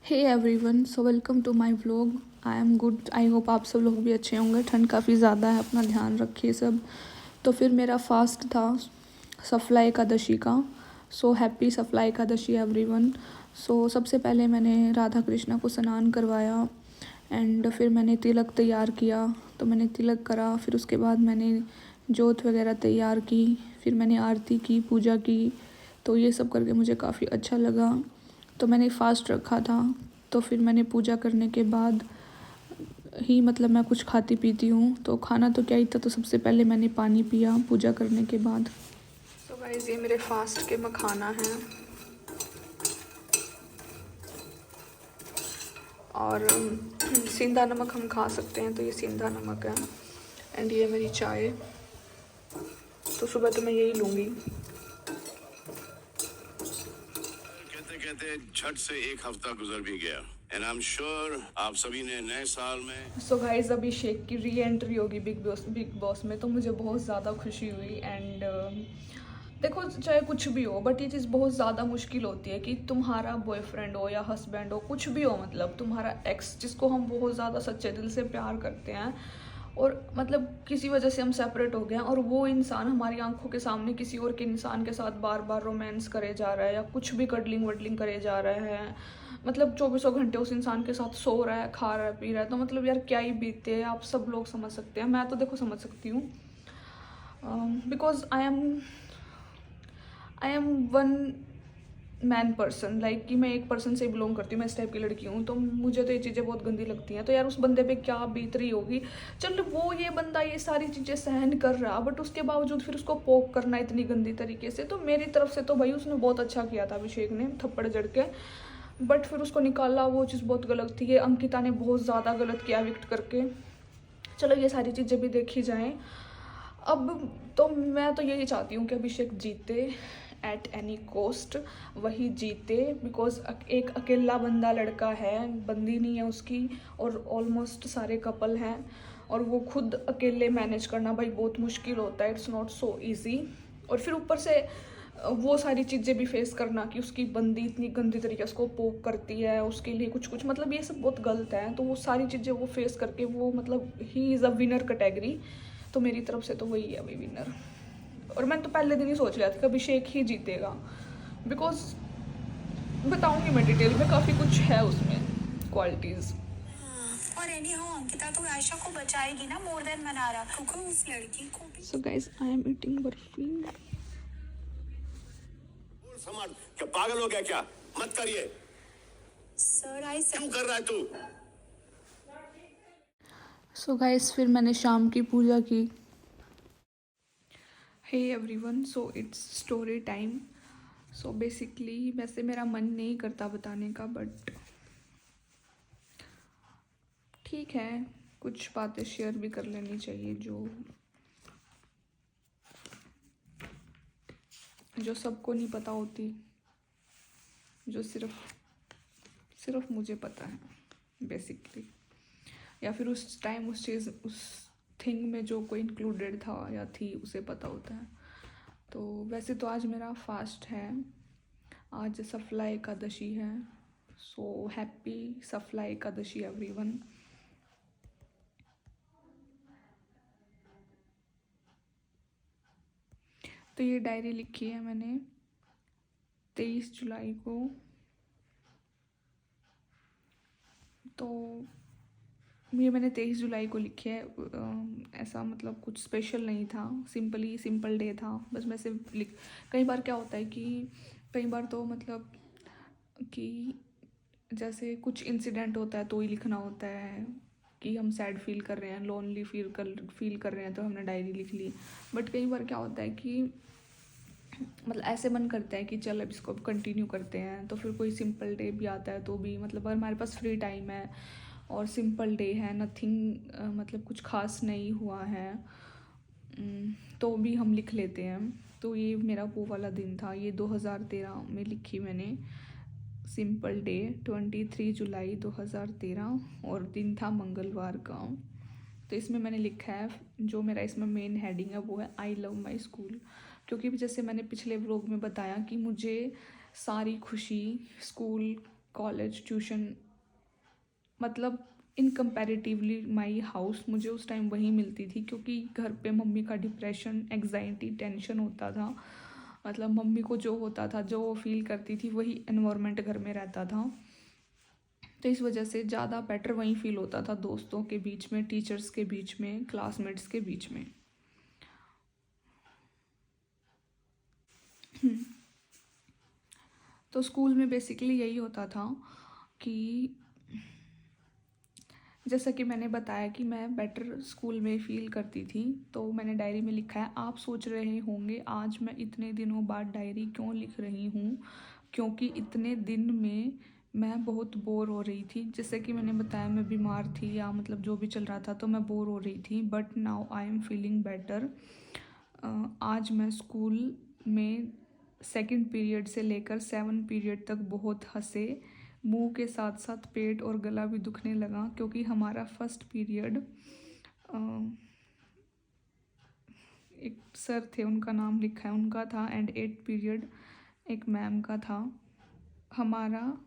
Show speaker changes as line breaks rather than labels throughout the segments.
Hey everyone, so welcome to my vlog. I am good. I hope आप सब लोग भी अच्छे होंगे। ठंड काफ़ी ज़्यादा है, अपना ध्यान रखिए सब। तो फिर मेरा फास्ट था सफला एकादशी का। So happy Saphala Ekadashi everyone. So सबसे पहले मैंने राधा कृष्णा को स्नान करवाया एंड फिर मैंने तिलक तैयार किया। तो मैंने तिलक करा, फिर उसके बाद मैंने जोत वगैरह तैयार की, फिर मैंने आरती की, पूजा की। तो ये सब करके मुझे काफ़ी अच्छा लगा। तो मैंने फ़ास्ट रखा था। तो फिर मैंने पूजा करने के बाद ही मतलब मैं कुछ खाती पीती हूँ। तो खाना तो क्या ही था, तो सबसे पहले मैंने पानी पिया पूजा करने के बाद। तो गाइस, ये मेरे फास्ट के मखाना हैं और सेंधा नमक हम खा सकते हैं, तो ये सेंधा नमक है। एंड ये मेरी चाय। तो सुबह तो मैं यही लूँगी।
कहते कहते झट से एक हफ्ता गुजर भी गया एंड आई एम श्योर आप सभी ने नए साल में
सो गाइस, अभिषेक की री एंट्री होगी बिग बॉस में, तो मुझे बहुत ज़्यादा खुशी हुई। एंड देखो, चाहे कुछ भी हो, बट ये चीज़ बहुत ज़्यादा मुश्किल होती है कि तुम्हारा बॉयफ्रेंड हो या हस्बैंड हो, कुछ भी हो, मतलब तुम्हारा एक्स जिसको हम बहुत ज़्यादा सच्चे दिल से प्यार करते हैं, और मतलब किसी वजह से हम सेपरेट हो गए हैं, और वो इंसान हमारी आंखों के सामने किसी और के इंसान के साथ बार बार रोमांस करे जा रहा है या कुछ भी कडलिंग वडलिंग करे जा रहा है, मतलब चौबीसों घंटे उस इंसान के साथ सो रहा है, खा रहा है, पी रहा है। तो मतलब यार क्या ही बीतते हैं, आप सब लोग समझ सकते हैं। मैं तो देखो समझ सकती हूँ, because I am one man person, like कि मैं एक पर्सन से बिलोंग करती हूँ, मैं इस टाइप की लड़की हूँ। तो मुझे तो ये चीज़ें बहुत गंदी लगती हैं। तो यार उस बंदे पे क्या बीत रही होगी। चल, वो ये बंदा ये सारी चीज़ें सहन कर रहा, बट उसके बावजूद फिर उसको पोक करना इतनी गंदी तरीके से, तो मेरी तरफ से तो भाई उसने बहुत अच्छा किया था अभिषेक ने, थप्पड़ जड़ के। बट फिर उसको निकाला, वो चीज़ बहुत गलत थी। ये अंकिता ने बहुत ज़्यादा गलत किया विक्ट करके। चलो, ये सारी चीज़ें भी देखी जाएँ। अब तो मैं तो यही चाहती हूँ कि अभिषेक जीते एट एनी कॉस्ट, वही जीते। बिकॉज एक अकेला बंदा लड़का है, बंदी नहीं है उसकी, और ऑलमोस्ट सारे कपल हैं, और वो खुद अकेले मैनेज करना भाई बहुत मुश्किल होता है। It's not so easy. और फिर ऊपर से वो सारी चीज़ें भी फेस करना कि उसकी बंदी इतनी गंदी तरीके से उसको पोक करती है, उसके लिए कुछ कुछ, मतलब ये सब बहुत गलत है। तो वो सारी चीज़ें वो फेस करके वो मतलब he is a winner category. तो मेरी तरफ से तो वही है भाई विनर। और मैंने तो पहले दिन ही सोच लिया था कि अभिषेक ही जीतेगा, बिकॉज बताऊंगी मैं डिटेल में, काफ़ी कुछ है उसमें क्वालिटीज़।
और एनी हाउ अंकिता तो आयशा को बचाएगी ना मोर देन मनारा, क्योंकि उस लड़की को भी
so guys, I am eating barfi.
समझ क्या पागल हो गया क्या? मत करिए।
सर आई
क्यों कर रहा है तू?
सो गाइस, फिर मैंने शाम की पूजा की। Hey everyone, so it's story time. So basically वैसे मेरा मन नहीं करता बताने का, बट ठीक है, कुछ बातें शेयर भी कर लेनी चाहिए जो सबको नहीं पता होती, जो सिर्फ मुझे पता है बेसिकली, या फिर उस टाइम उस थिंग में जो कोई इंक्लूडेड था या थी उसे पता होता है। तो वैसे तो आज मेरा फास्ट है, आज सफला एकादशी है। So happy Saphala Ekadashi everyone. तो ये डायरी लिखी है मैंने 23 जुलाई को। तो ये मैंने 23 जुलाई को लिखी है। ऐसा मतलब कुछ स्पेशल नहीं था, सिंपल डे था, बस मैं सिर्फ लिख। कई बार क्या होता है कि कई बार तो मतलब कि जैसे कुछ इंसिडेंट होता है तो ही लिखना होता है, कि हम सैड फील कर रहे हैं, लोनली फील कर रहे हैं, तो हमने डायरी लिख ली। बट कई बार क्या होता है कि मतलब ऐसे मन करता है कि चल अब इसको कंटिन्यू करते हैं, तो फिर कोई सिंपल डे भी आता है तो भी, मतलब अगर हमारे पास फ्री टाइम है और सिंपल डे है, नथिंग मतलब कुछ खास नहीं हुआ है, तो भी हम लिख लेते हैं। तो ये मेरा वो वाला दिन था, ये 2013 में लिखी मैंने, सिंपल डे 23 जुलाई 2013, और दिन था मंगलवार का। तो इसमें मैंने लिखा है, जो मेरा इसमें मेन हेडिंग है वो है आई लव माई स्कूल। क्योंकि जैसे मैंने पिछले व्लॉग में बताया कि मुझे सारी खुशी स्कूल कॉलेज, ट्यूशन, मतलब इन कंपैरेटिवली माई हाउस मुझे उस टाइम वहीं मिलती थी, क्योंकि घर पे मम्मी का डिप्रेशन, एग्जाइटी, टेंशन होता था। मतलब मम्मी को जो होता था, जो वो फील करती थी, वही एनवायरनमेंट घर में रहता था। तो इस वजह से ज़्यादा बेटर वहीं फील होता था, दोस्तों के बीच में, टीचर्स के बीच में, क्लासमेट्स के बीच में। तो स्कूल में बेसिकली यही होता था कि जैसा कि मैंने बताया कि मैं बेटर स्कूल में फ़ील करती थी, तो मैंने डायरी में लिखा है। आप सोच रहे होंगे आज मैं इतने दिनों बाद डायरी क्यों लिख रही हूँ, क्योंकि इतने दिन में मैं बहुत बोर हो रही थी। जैसे कि मैंने बताया, मैं बीमार थी या मतलब जो भी चल रहा था, तो मैं बोर हो रही थी, but now I am feeling better. आज मैं स्कूल में सेकंड पीरियड से लेकर 7 पीरियड तक बहुत हंसे, मुंह के साथ साथ पेट और गला भी दुखने लगा, क्योंकि हमारा फर्स्ट पीरियड एक सर थे, उनका नाम लिखा है, उनका था, एंड 8 पीरियड एक मैम का था। हमारा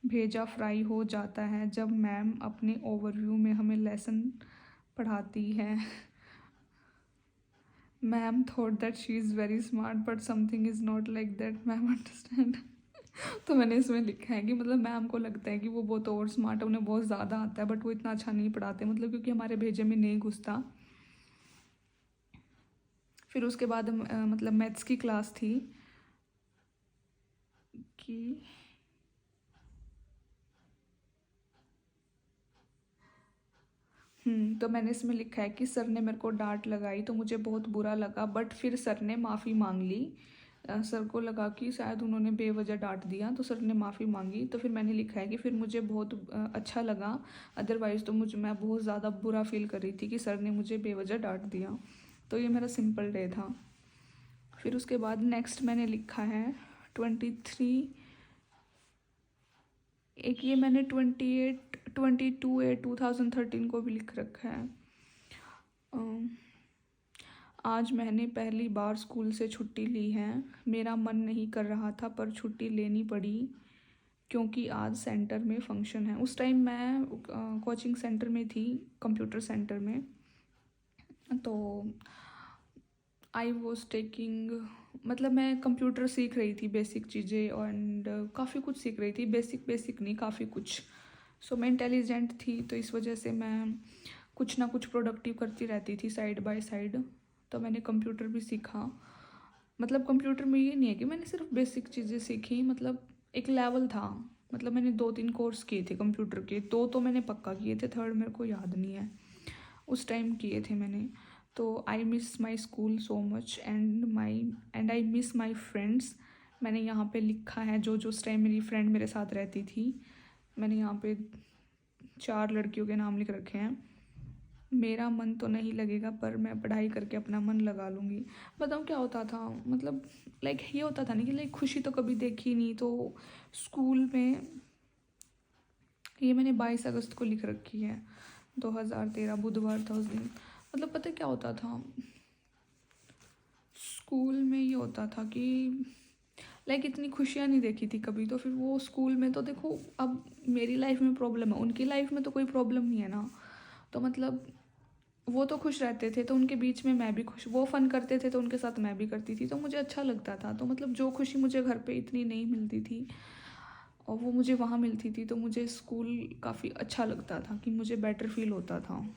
भेजा फ्राई हो जाता है जब मैम अपने ओवरव्यू में हमें लेसन पढ़ाती है। Ma'am thought that she is very smart but something is not like that, ma'am understand. तो मैंने इसमें लिखा है कि मतलब मैम को लगता है कि वो बहुत और स्मार्ट है, उन्हें बहुत ज़्यादा आता है, बट वो इतना अच्छा नहीं पढ़ाते, मतलब क्योंकि हमारे भेजे में नहीं घुसता। फिर उसके बाद मतलब मैथ्स की क्लास थी कि तो मैंने इसमें लिखा है कि सर ने मेरे को डांट लगाई तो मुझे बहुत बुरा लगा, बट फिर सर ने माफ़ी मांग ली। सर को लगा कि शायद उन्होंने बेवजह डांट दिया, तो सर ने माफ़ी मांगी। तो फिर मैंने लिखा है कि फिर मुझे बहुत अच्छा लगा, अदरवाइज़ तो मैं बहुत ज़्यादा बुरा फील कर रही थी कि सर ने मुझे बेवजह डांट दिया। तो ये मेरा सिंपल डे था। फिर उसके बाद नेक्स्ट मैंने लिखा है 23, एक ये मैंने 22/8/2013 को भी लिख रखा है। आज मैंने पहली बार स्कूल से छुट्टी ली है। मेरा मन नहीं कर रहा था पर छुट्टी लेनी पड़ी, क्योंकि आज सेंटर में फंक्शन है। उस टाइम मैं कोचिंग सेंटर में थी, कंप्यूटर सेंटर में। तो आई वॉज टेकिंग, मतलब मैं कंप्यूटर सीख रही थी, बेसिक चीज़ें, एंड काफ़ी कुछ सीख रही थी, बेसिक नहीं, काफ़ी कुछ। सो मैं इंटेलिजेंट थी, तो इस वजह से मैं कुछ ना कुछ प्रोडक्टिव करती रहती थी साइड बाय साइड। तो मैंने कंप्यूटर भी सीखा। मतलब कंप्यूटर में ये नहीं है कि मैंने सिर्फ बेसिक चीज़ें सीखी, मतलब एक लेवल था। मतलब मैंने 2-3 कोर्स किए थे कंप्यूटर के, 2 तो मैंने पक्का किए थे, थर्ड मेरे को याद नहीं है, उस टाइम किए थे मैंने। तो I miss my school so much and I miss my friends. मैंने यहाँ पे लिखा है जो जो उस टाइम मेरी फ्रेंड मेरे साथ रहती थी। मैंने यहाँ पे 4 लड़कियों के नाम लिख रखे हैं। मेरा मन तो नहीं लगेगा पर मैं पढ़ाई करके अपना मन लगा लूँगी। बताऊँ क्या होता था, मतलब लाइक ये होता था ना कि लाइक खुशी तो कभी देखी नहीं। तो स्कूल में ये मैंने 22 अगस्त को लिख रखी है, 2013 बुधवार था उस दिन। मतलब पता है क्या होता था, स्कूल में ये होता था कि लाइक इतनी खुशियाँ नहीं देखी थी कभी। तो फिर वो स्कूल में तो देखो, अब मेरी लाइफ में प्रॉब्लम है, उनकी लाइफ में तो कोई प्रॉब्लम नहीं है ना। तो मतलब वो तो खुश रहते थे, तो उनके बीच में मैं भी खुश, वो फ़न करते थे तो उनके साथ मैं भी करती थी, तो मुझे अच्छा लगता था। तो मतलब जो खुशी मुझे घर पे इतनी नहीं मिलती थी और वो मुझे वहाँ मिलती थी, तो मुझे स्कूल काफ़ी अच्छा लगता था कि मुझे बेटर फील होता था।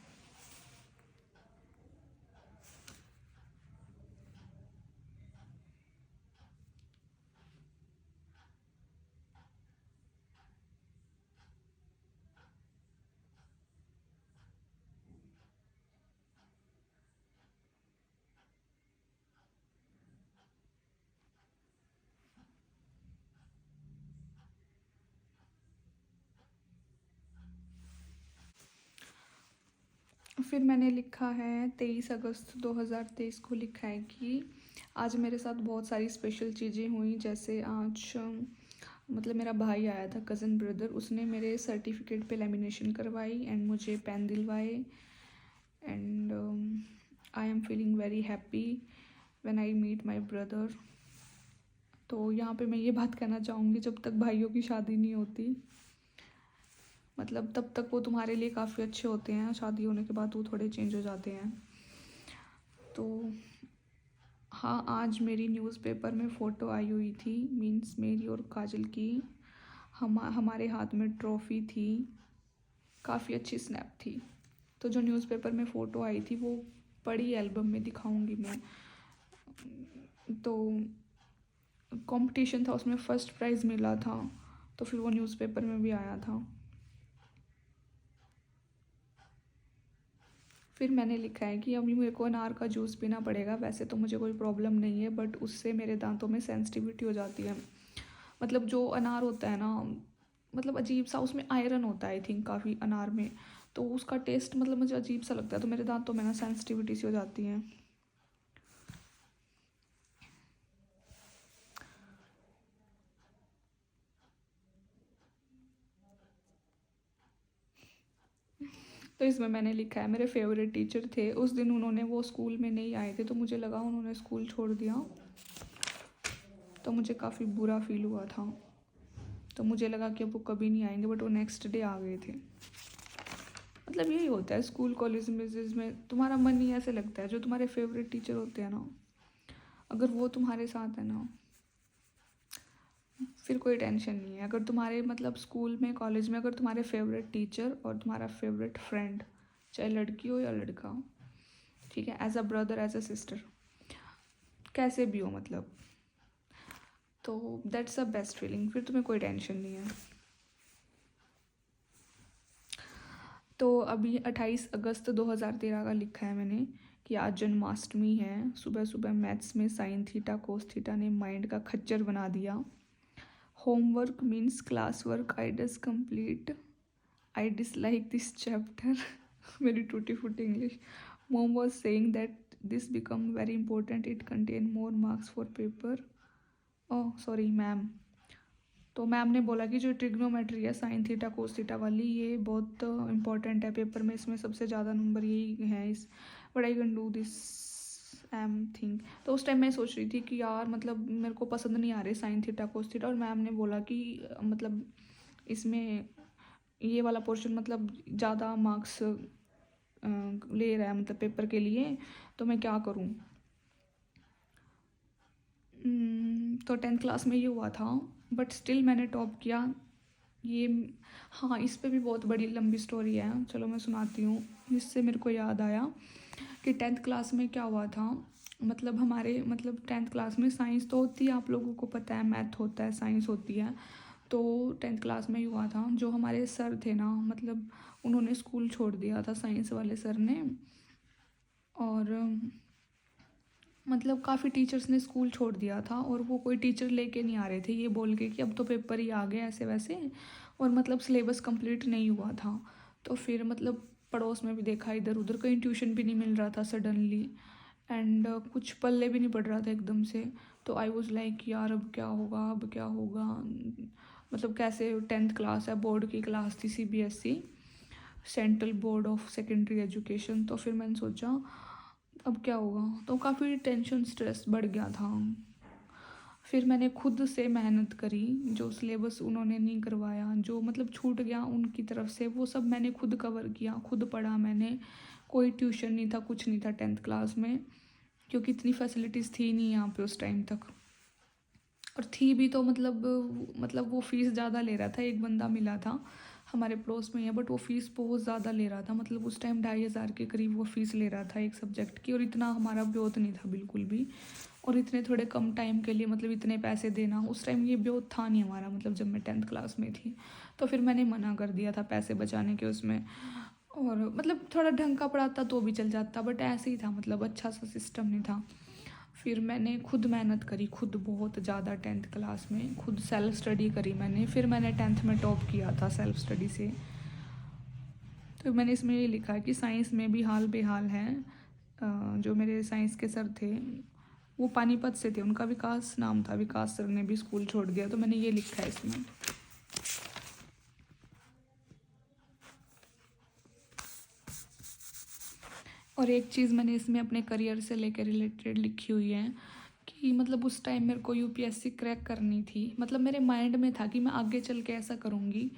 फिर मैंने लिखा है 23 अगस्त 2023 को लिखा है कि आज मेरे साथ बहुत सारी स्पेशल चीज़ें हुई। जैसे आज मतलब मेरा भाई आया था, कज़न ब्रदर, उसने मेरे सर्टिफिकेट पे लेमिनेशन करवाई एंड मुझे पेन दिलवाए। And I am feeling very happy when I meet my brother. तो यहाँ पे मैं ये बात कहना चाहूँगी, जब तक भाइयों की शादी नहीं होती, मतलब तब तक वो तुम्हारे लिए काफ़ी अच्छे होते हैं, शादी होने के बाद वो थोड़े चेंज हो जाते हैं। तो हाँ, आज मेरी न्यूज़पेपर में फ़ोटो आई हुई थी, मीन्स मेरी और काजल की। हमारे हाथ में ट्रॉफ़ी थी, काफ़ी अच्छी स्नैप थी। तो जो न्यूज़पेपर में फ़ोटो आई थी वो बड़ी एल्बम में दिखाऊंगी मैं। तो कंपटीशन था, उसमें फ़र्स्ट प्राइज़ मिला था, तो फिर वो न्यूज़पेपर में भी आया था। फिर मैंने लिखा है कि अभी मेरे को अनार का जूस पीना पड़ेगा। वैसे तो मुझे कोई प्रॉब्लम नहीं है, बट उससे मेरे दांतों में सेंसिटिविटी हो जाती है। मतलब जो अनार होता है ना, मतलब अजीब सा उसमें आयरन होता है आई थिंक काफ़ी अनार में, तो उसका टेस्ट मतलब मुझे अजीब सा लगता है, तो मेरे दांतों में ना सेंसिटिविटी सी हो जाती है। तो इसमें मैंने लिखा है मेरे फेवरेट टीचर थे, उस दिन उन्होंने वो स्कूल में नहीं आए थे, तो मुझे लगा उन्होंने स्कूल छोड़ दिया, तो मुझे काफ़ी बुरा फील हुआ था। तो मुझे लगा कि अब वो कभी नहीं आएंगे, बट वो नेक्स्ट डे आ गए थे। मतलब यही होता है स्कूल कॉलेज में, जिसमें तुम्हारा मन ही ऐसे लगता है, जो तुम्हारे फेवरेट टीचर होते हैं ना, अगर वो तुम्हारे साथ है ना, फिर कोई टेंशन नहीं है। अगर तुम्हारे मतलब स्कूल में कॉलेज में अगर तुम्हारे फेवरेट टीचर और तुम्हारा फेवरेट फ्रेंड, चाहे लड़की हो या लड़का, ठीक है, as a brother as a sister, कैसे भी हो मतलब, तो दैट्स अ बेस्ट फीलिंग, फिर तुम्हें कोई टेंशन नहीं है। तो अभी 28 अगस्त 2013 का लिखा है मैंने कि आज जन्माष्टमी है। सुबह सुबह मैथ्स में साइन थीटा कोस थीटा ने माइंड का खच्चर बना दिया। Homework means class work I does complete, I dislike this chapter. मेरी टूटी फूटी इंग्लिश। मोम was saying that this become very important, it contain more marks for paper. Oh sorry ma'am. तो मैम ने बोला कि जो ट्रिग्नोमेट्री है साइन थीटा कोस थीटा वाली, ये बहुत इंपॉर्टेंट है पेपर में, इसमें सबसे ज़्यादा नंबर यही है इस, but I can do this am thing. तो उस टाइम मैं सोच रही थी कि यार मतलब मेरे को पसंद नहीं आ रहे साइन थीटा कोस थीटा, और मैम ने बोला कि मतलब इसमें ये वाला पोर्शन मतलब ज़्यादा मार्क्स ले रहा है मतलब पेपर के लिए, तो मैं क्या करूँ। तो 10th क्लास में ये हुआ था, बट स्टिल मैंने टॉप किया। ये हाँ, इस पे भी बहुत बड़ी लंबी स्टोरी है, चलो मैं सुनाती हूँ। इससे मेरे को याद आया कि 10th क्लास में क्या हुआ था। मतलब हमारे मतलब 10th क्लास में साइंस तो होती है, आप लोगों को पता है, मैथ होता है, साइंस होती है। तो 10th क्लास में ही हुआ था, जो हमारे सर थे ना, मतलब उन्होंने स्कूल छोड़ दिया था, साइंस वाले सर ने। और मतलब काफ़ी टीचर्स ने स्कूल छोड़ दिया था, और वो कोई टीचर लेके नहीं आ रहे थे, ये बोल के कि अब तो पेपर ही आ गए ऐसे वैसे, और मतलब सिलेबस कंप्लीट नहीं हुआ था। तो फिर मतलब पड़ोस में भी देखा, इधर उधर कहीं ट्यूशन भी नहीं मिल रहा था सडनली, एंड कुछ पल्ले भी नहीं पड़ रहा था एकदम से। तो आई वॉज लाइक यार अब क्या होगा, अब क्या होगा, मतलब कैसे, 10th क्लास है, बोर्ड की क्लास थी, CBSE, central board of secondary education. तो फिर मैंने सोचा अब क्या होगा, तो काफ़ी टेंशन स्ट्रेस बढ़ गया था। फिर मैंने खुद से मेहनत करी, जो सिलेबस उन्होंने नहीं करवाया, जो मतलब छूट गया उनकी तरफ से, वो सब मैंने खुद कवर किया, खुद पढ़ा मैंने। कोई ट्यूशन नहीं था, कुछ नहीं था 10th क्लास में, क्योंकि इतनी फैसिलिटीज़ थी नहीं यहाँ पे उस टाइम तक। और थी भी तो मतलब वो फ़ीस ज़्यादा ले रहा था। एक बंदा मिला था हमारे पड़ोस में ही है, बट वो फ़ीस बहुत ज़्यादा ले रहा था, मतलब उस टाइम 2,500 के करीब वो फ़ीस ले रहा था एक सब्जेक्ट की, और इतना हमारा ब्योत नहीं था बिल्कुल भी। और इतने थोड़े कम टाइम के लिए मतलब इतने पैसे देना, उस टाइम ये ब्योत था नहीं हमारा, मतलब जब मैं 10th क्लास में थी। तो फिर मैंने मना कर दिया था पैसे बचाने के उसमें, और मतलब थोड़ा ढंग का पढ़ाता तो भी चल जाता, बट ऐसे ही था, मतलब अच्छा सा सिस्टम नहीं था। फिर मैंने खुद मेहनत करी, खुद बहुत ज़्यादा 10th क्लास में, खुद सेल्फ स्टडी करी मैंने। फिर मैंने 10th में टॉप किया था सेल्फ स्टडी से। तो मैंने इसमें ये लिखा है कि साइंस में भी हाल बेहाल है। जो मेरे साइंस के सर थे वो पानीपत से थे, उनका विकास नाम था, विकास सर ने भी स्कूल छोड़ दिया, तो मैंने ये लिखा है इसमें। और एक चीज़ मैंने इसमें अपने करियर से लेकर रिलेटेड लिखी हुई है कि मतलब उस टाइम मेरे को यूपीएससी क्रैक करनी थी, मतलब मेरे माइंड में था कि मैं आगे चल के ऐसा करूँगी।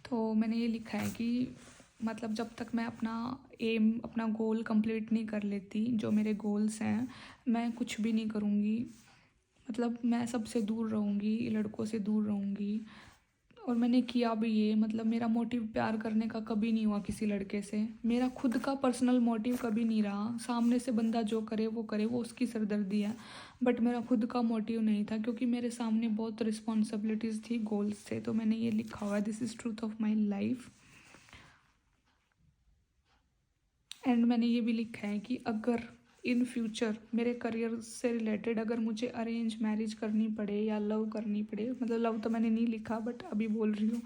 तो मैंने ये लिखा है कि मतलब जब तक मैं अपना एम, अपना गोल कंप्लीट नहीं कर लेती, जो मेरे गोल्स हैं, मैं कुछ भी नहीं करूँगी। मतलब मैं सबसे दूर रहूँगी, लड़कों से दूर रहूँगी। और मैंने किया भी ये, मतलब मेरा मोटिव प्यार करने का कभी नहीं हुआ किसी लड़के से। मेरा खुद का पर्सनल मोटिव कभी नहीं रहा। सामने से बंदा जो करे, वो उसकी सरदर्दी है, बट मेरा खुद का मोटिव नहीं था, क्योंकि मेरे सामने बहुत रिस्पॉन्सिबिलिटीज़ थी, गोल्स थे। तो मैंने ये लिखा हुआ है, this is truth of my life. And मैंने ये भी लिखा है कि अगर इन फ्यूचर मेरे करियर से रिलेटेड अगर मुझे अरेंज मैरिज करनी पड़े या लव करनी पड़े, मतलब लव तो मैंने नहीं लिखा बट अभी बोल रही हूँ,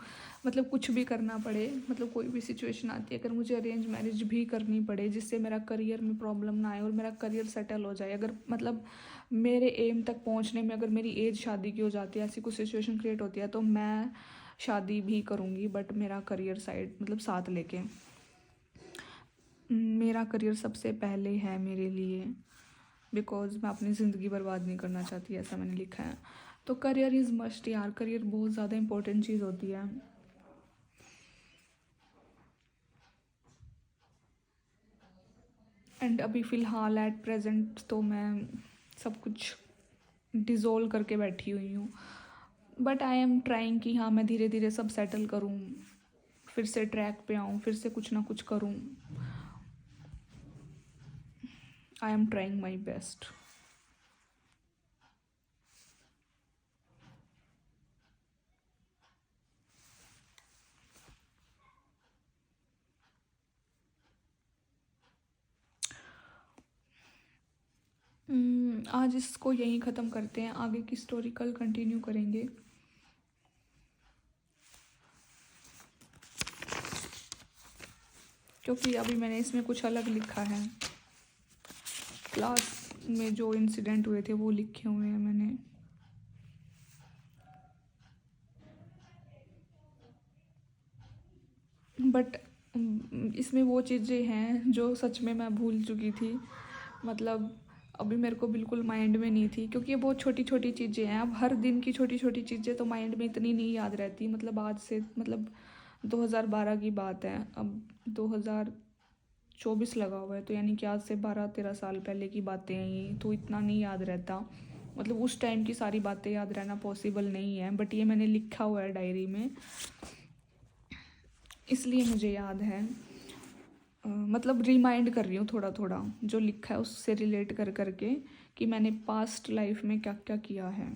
मतलब कुछ भी करना पड़े, मतलब कोई भी सिचुएशन आती है, अगर मुझे अरेंज मैरिज भी करनी पड़े जिससे मेरा करियर में प्रॉब्लम ना आए और मेरा करियर सेटल हो जाए, अगर मतलब मेरे एम तक पहुँचने में अगर मेरी एज शादी की हो जाती है, ऐसी कुछ सिचुएशन क्रिएट होती है, तो मैं शादी भी करूँगी, बट मेरा करियर साइड मतलब साथ लेके। मेरा करियर सबसे पहले है मेरे लिए, बिकॉज मैं अपनी ज़िंदगी बर्बाद नहीं करना चाहती, ऐसा मैंने लिखा है। तो करियर इज़ मस्ट यार, करियर बहुत ज़्यादा इंपॉर्टेंट चीज़ होती है। एंड अभी फ़िलहाल एट प्रेजेंट तो मैं सब कुछ डिज़ोल्व करके बैठी हुई हूँ, बट आई एम ट्राइंग कि हाँ मैं धीरे धीरे सब सेटल करूँ, फिर से ट्रैक पे आऊँ, फिर से कुछ ना कुछ करूँ। I am trying my best. आज इसको यहीं ख़त्म करते हैं, आगे की स्टोरी कल कंटिन्यू करेंगे। क्योंकि अभी मैंने इसमें कुछ अलग लिखा है, क्लास में जो इंसिडेंट हुए थे वो लिखे हुए हैं मैंने। बट इसमें वो चीज़ें हैं जो सच में मैं भूल चुकी थी, मतलब अभी मेरे को बिल्कुल माइंड में नहीं थी, क्योंकि ये बहुत छोटी छोटी चीज़ें हैं। अब हर दिन की छोटी छोटी चीज़ें तो माइंड में इतनी नहीं याद रहती, मतलब आज से मतलब 2012 की बात है, अब 2024 लगा हुआ है, तो यानी कि आज से 12-13 साल पहले की बातें हैं ये, तो इतना नहीं याद रहता। मतलब उस टाइम की सारी बातें याद रहना पॉसिबल नहीं है, बट ये मैंने लिखा हुआ है डायरी में, इसलिए मुझे याद है। मतलब रिमाइंड कर रही हूँ थोड़ा थोड़ा, जो लिखा है उससे रिलेट कर करके कि मैंने पास्ट लाइफ में क्या क्या किया है।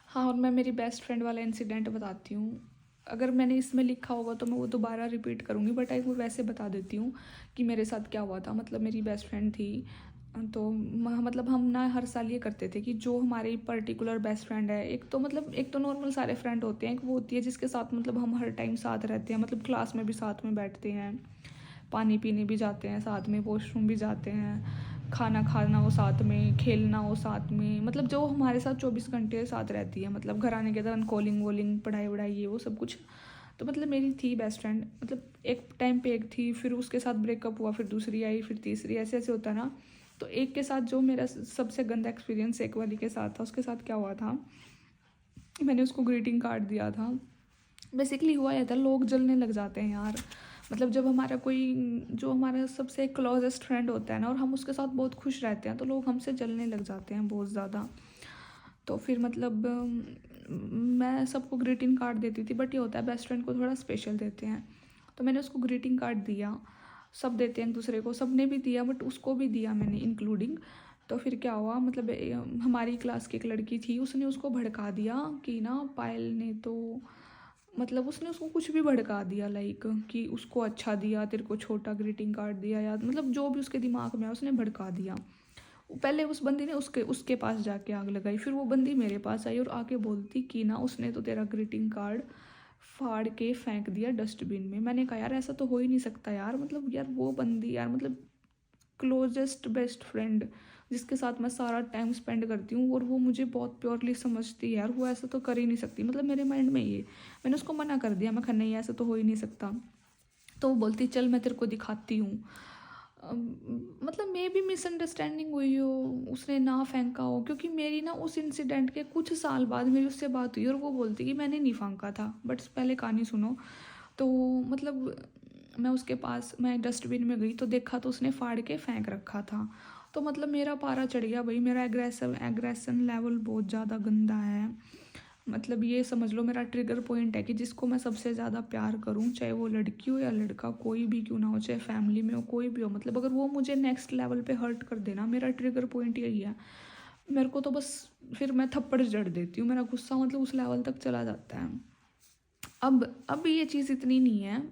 हाँ, और मैं मेरी बेस्ट फ्रेंड वाला इंसिडेंट बताती हूँ। अगर मैंने इसमें लिखा होगा तो मैं वो दोबारा रिपीट करूँगी, बट एक वो वैसे बता देती हूँ कि मेरे साथ क्या हुआ था। मतलब मेरी बेस्ट फ्रेंड थी, तो मतलब हम ना हर साल ये करते थे कि जो हमारी पर्टिकुलर बेस्ट फ्रेंड है, एक तो नॉर्मल सारे फ्रेंड होते हैं, एक वो होती है जिसके साथ मतलब हम हर टाइम साथ रहते हैं, मतलब क्लास में भी साथ में बैठते हैं, पानी पीने भी जाते हैं साथ में, वॉशरूम भी जाते हैं, खाना खाना हो साथ में, खेलना हो साथ में, मतलब जो हमारे साथ 24 घंटे साथ रहती है, मतलब घर आने के दौरान कॉलिंग वॉलिंग, पढ़ाई वढ़ाई, ये वो सब कुछ। तो मतलब मेरी थी बेस्ट फ्रेंड, मतलब एक टाइम पे एक थी, फिर उसके साथ ब्रेकअप हुआ, फिर दूसरी आई, फिर तीसरी, ऐसे ऐसे होता ना। तो एक के साथ जो मेरा सबसे गंदा एक्सपीरियंस एक वाली के साथ था, उसके साथ क्या हुआ था, मैंने उसको ग्रीटिंग कार्ड दिया था। बेसिकली हुआ यह था, लोग जलने लग जाते हैं यार, मतलब जब हमारा कोई, जो हमारा सबसे क्लोजेस्ट फ्रेंड होता है ना, और हम उसके साथ बहुत खुश रहते हैं, तो लोग हमसे जलने लग जाते हैं बहुत ज़्यादा। तो फिर मतलब मैं सबको ग्रीटिंग कार्ड देती थी, बट ये होता है बेस्ट फ्रेंड को थोड़ा स्पेशल देते हैं, तो मैंने उसको ग्रीटिंग कार्ड दिया। सब देते हैं एक दूसरे को, सब ने भी दिया, बट उसको भी दिया मैंने इंक्लूडिंग। तो फिर क्या हुआ, मतलब हमारी क्लास की एक लड़की थी, उसने उसको भड़का दिया कि ना पायल ने तो, मतलब उसने उसको कुछ भी भड़का दिया, लाइक कि उसको अच्छा दिया, तेरे को छोटा ग्रीटिंग कार्ड दिया, या मतलब जो भी उसके दिमाग में आया उसने भड़का दिया। पहले उस बंदी ने उसके उसके पास जाके आग लगाई, फिर वो बंदी मेरे पास आई और आके बोलती कि ना उसने तो तेरा ग्रीटिंग कार्ड फाड़ के फेंक दिया डस्टबिन में। मैंने कहा यार ऐसा तो हो ही नहीं सकता यार, मतलब यार वो बंदी यार, मतलब क्लोजेस्ट बेस्ट फ्रेंड जिसके साथ मैं सारा टाइम स्पेंड करती हूँ, और वो मुझे बहुत प्योरली समझती है यार, वो ऐसा तो कर ही नहीं सकती, मतलब मेरे माइंड में ये, मैंने उसको मना कर दिया, मैं कहा नहीं ऐसा तो हो ही नहीं सकता। तो वो बोलती चल मैं तेरे को दिखाती हूँ। मतलब मे भी मिसअंडरस्टैंडिंग हुई हो, उसने ना फेंका हो, क्योंकि मेरी ना उस इंसिडेंट के कुछ साल बाद मेरी उससे बात हुई और वो बोलती कि मैंने नहीं फेंका था। बट पहले कहानी सुनो। तो मतलब मैं उसके पास, मैं डस्टबिन में गई तो देखा तो उसने फाड़ के फेंक रखा था। तो मतलब मेरा पारा चढ़ गया भाई, मेरा एग्रेशन लेवल बहुत ज़्यादा गंदा है। मतलब ये समझ लो मेरा ट्रिगर पॉइंट है कि जिसको मैं सबसे ज़्यादा प्यार करूं, चाहे वो लड़की हो या लड़का, कोई भी क्यों ना हो, चाहे फैमिली में हो कोई भी हो, मतलब अगर वो मुझे नेक्स्ट लेवल पे हर्ट कर देना, मेरा ट्रिगर पॉइंट यही है। मेरे को तो बस फिर मैं थप्पड़ जड़ देती हूँ, मेरा गुस्सा मतलब उस लेवल तक चला जाता है। अब ये चीज़ इतनी नहीं है,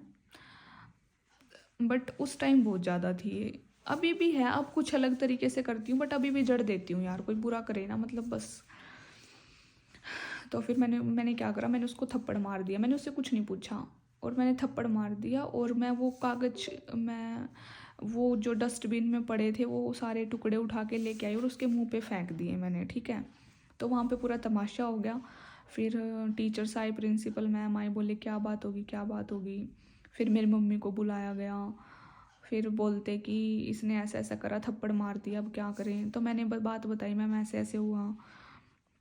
बट उस टाइम बहुत ज़्यादा थी ये। अभी भी है, अब कुछ अलग तरीके से करती हूँ, बट अभी भी जड़ देती हूँ यार, कोई बुरा करे ना, मतलब बस। तो फिर मैंने क्या करा, मैंने उसको थप्पड़ मार दिया, मैंने उससे कुछ नहीं पूछा और मैंने थप्पड़ मार दिया। और मैं वो जो डस्टबिन में पड़े थे वो सारे टुकड़े उठा के लेके आई और उसके मुंह पे फेंक दिए मैंने, ठीक है। तो वहाँ पे पूरा तमाशा हो गया। फिर टीचर्स आए, प्रिंसिपल मैम आई, बोले क्या बात होगी क्या बात होगी। फिर मेरी मम्मी को बुलाया गया, फिर बोलते कि इसने ऐसा ऐसा करा, थप्पड़ मार दिया, अब क्या करें। तो मैंने बात बताई, मैम ऐसे ऐसे हुआ।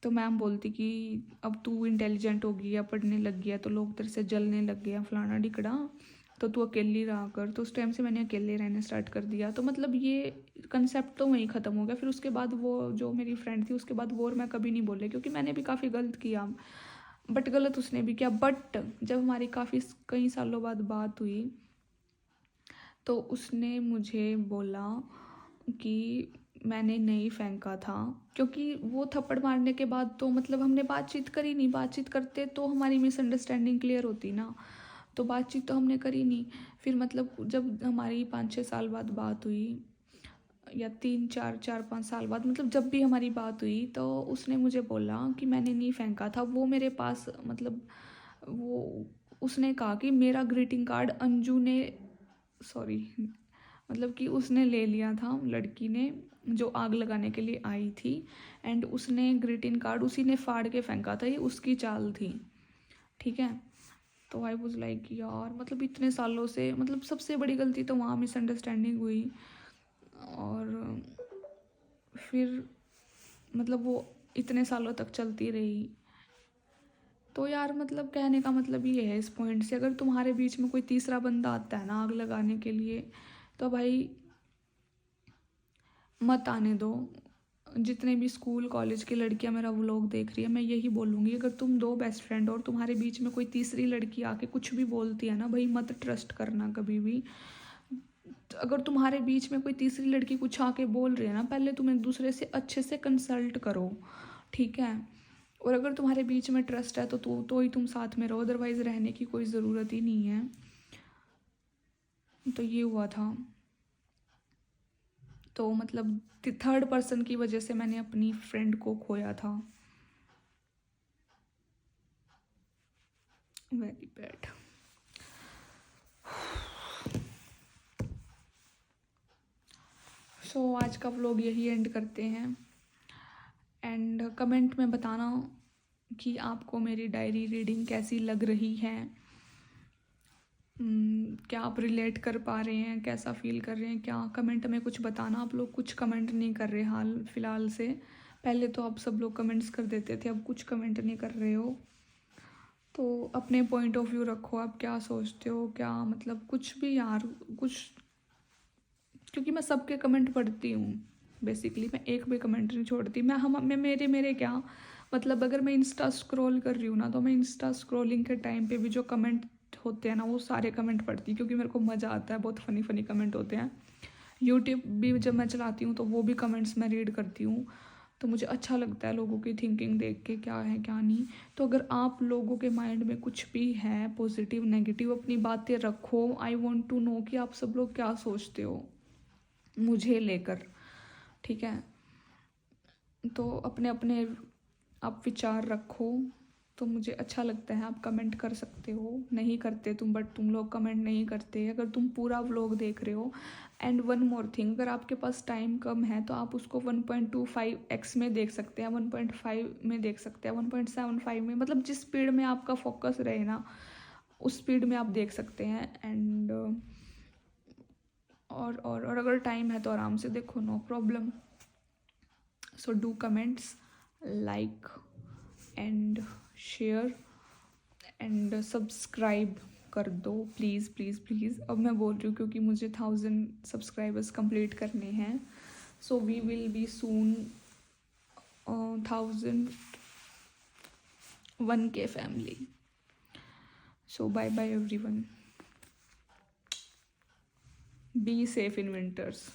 तो मैम बोलती कि अब तू इंटेलिजेंट हो गई या पढ़ने लग गया तो लोग तेरे से जलने लग गया, फलाना ढिकड़ा, तो तू अकेली रहा कर। तो उस टाइम से मैंने अकेले रहने स्टार्ट कर दिया। तो मतलब ये कंसेप्ट तो वहीं ख़त्म हो गया। फिर उसके बाद वो जो मेरी फ्रेंड थी, उसके बाद वो और मैं कभी नहीं बोले, क्योंकि मैंने भी काफ़ी गलत किया, बट गलत उसने भी किया। बट जब हमारी काफ़ी कई सालों बाद बात हुई तो उसने मुझे बोला कि मैंने नहीं फेंका था, क्योंकि वो थप्पड़ मारने के बाद तो मतलब हमने बातचीत करी नहीं, बातचीत करते तो हमारी मिसअंडरस्टैंडिंग क्लियर होती ना, तो बातचीत तो हमने करी नहीं। फिर मतलब जब हमारी 5-6 साल बाद बात हुई, या 3-4-5 साल बाद, मतलब जब भी हमारी बात हुई तो उसने मुझे बोला कि मैंने नहीं फेंका था। वो मेरे पास मतलब वो उसने कहा कि मेरा ग्रीटिंग कार्ड अंजू ने, सॉरी, मतलब कि उसने ले लिया था, लड़की ने जो आग लगाने के लिए आई थी, एंड उसने ग्रीटिंग कार्ड उसी ने फाड़ के फेंका था, ये उसकी चाल थी, ठीक है। तो आई वॉज लाइक यार, मतलब इतने सालों से, मतलब सबसे बड़ी गलती तो वहाँ मिसअंडरस्टैंडिंग हुई। और फिर मतलब वो इतने सालों तक चलती रही। तो यार मतलब कहने का मतलब ये है इस पॉइंट से, अगर तुम्हारे बीच में कोई तीसरा बंदा आता है ना आग लगाने के लिए, तो भाई मत आने दो। जितने भी स्कूल कॉलेज की लड़कियां मेरा व्लॉग देख रही है, मैं यही बोलूँगी, अगर तुम दो बेस्ट फ्रेंड और तुम्हारे बीच में कोई तीसरी लड़की आके कुछ भी बोलती है ना, भाई मत ट्रस्ट करना कभी भी। अगर तुम्हारे बीच में कोई तीसरी लड़की कुछ आके बोल रही है ना, पहले तुम एक दूसरे से अच्छे से कंसल्ट करो, ठीक है। और अगर तुम्हारे बीच में ट्रस्ट है तो ही तुम साथ में रहो, अदरवाइज रहने की कोई ज़रूरत ही नहीं है। तो ये हुआ था। तो मतलब थर्ड पर्सन की वजह से मैंने अपनी फ्रेंड को खोया था। Very bad. सो आज का व्लॉग यही एंड करते हैं। एंड कमेंट में बताना कि आपको मेरी डायरी रीडिंग कैसी लग रही है। क्या आप रिलेट कर पा रहे हैं, कैसा फील कर रहे हैं, क्या कमेंट में कुछ बताना। आप लोग कुछ कमेंट नहीं कर रहे हाल फिलहाल से, पहले तो आप सब लोग कमेंट्स कर देते थे, अब कुछ कमेंट नहीं कर रहे हो। तो अपने पॉइंट ऑफ व्यू रखो, आप क्या सोचते हो, क्या मतलब कुछ भी यार, कुछ, क्योंकि मैं सबके कमेंट पढ़ती हूँ बेसिकली, मैं एक भी कमेंट नहीं छोड़ती। मैं मेरे क्या मतलब, अगर मैं इंस्टा स्क्रॉल कर रही हूँ ना, तो मैं इंस्टा स्क्रॉलिंग के टाइम पे भी जो कमेंट होते हैं ना, वो सारे कमेंट पढ़ती हूँ, क्योंकि मेरे को मज़ा आता है, बहुत फ़नी फ़नी कमेंट होते हैं। यूट्यूब भी जब मैं चलाती हूँ तो वो भी कमेंट्स मैं रीड करती हूँ। तो मुझे अच्छा लगता है लोगों की थिंकिंग देख के, क्या है क्या नहीं। तो अगर आप लोगों के माइंड में कुछ भी है पॉजिटिव नेगेटिव, अपनी बातें रखो। आई वॉन्ट टू नो कि आप सब लोग क्या सोचते हो मुझे लेकर, ठीक है। तो अपने अपने आप विचार रखो, तो मुझे अच्छा लगता है। आप कमेंट कर सकते हो, नहीं करते तुम, बट तुम लोग कमेंट नहीं करते अगर तुम पूरा व्लॉग देख रहे हो। एंड वन मोर थिंग, अगर आपके पास टाइम कम है तो आप उसको 1.25x में देख सकते हैं, 1.5 में देख सकते हैं, 1.75 में, मतलब जिस स्पीड में आपका फोकस रहे ना उस स्पीड में आप देख सकते हैं। एंड और अगर टाइम है तो आराम से देखो, no problem. So do comments, like and share and subscribe कर दो प्लीज़ प्लीज़ प्लीज़। अब मैं बोल रही हूँ क्योंकि मुझे 1000 सब्सक्राइबर्स कंप्लीट करने हैं। So we will be soon 1001K family. So bye bye everyone, be safe in winters.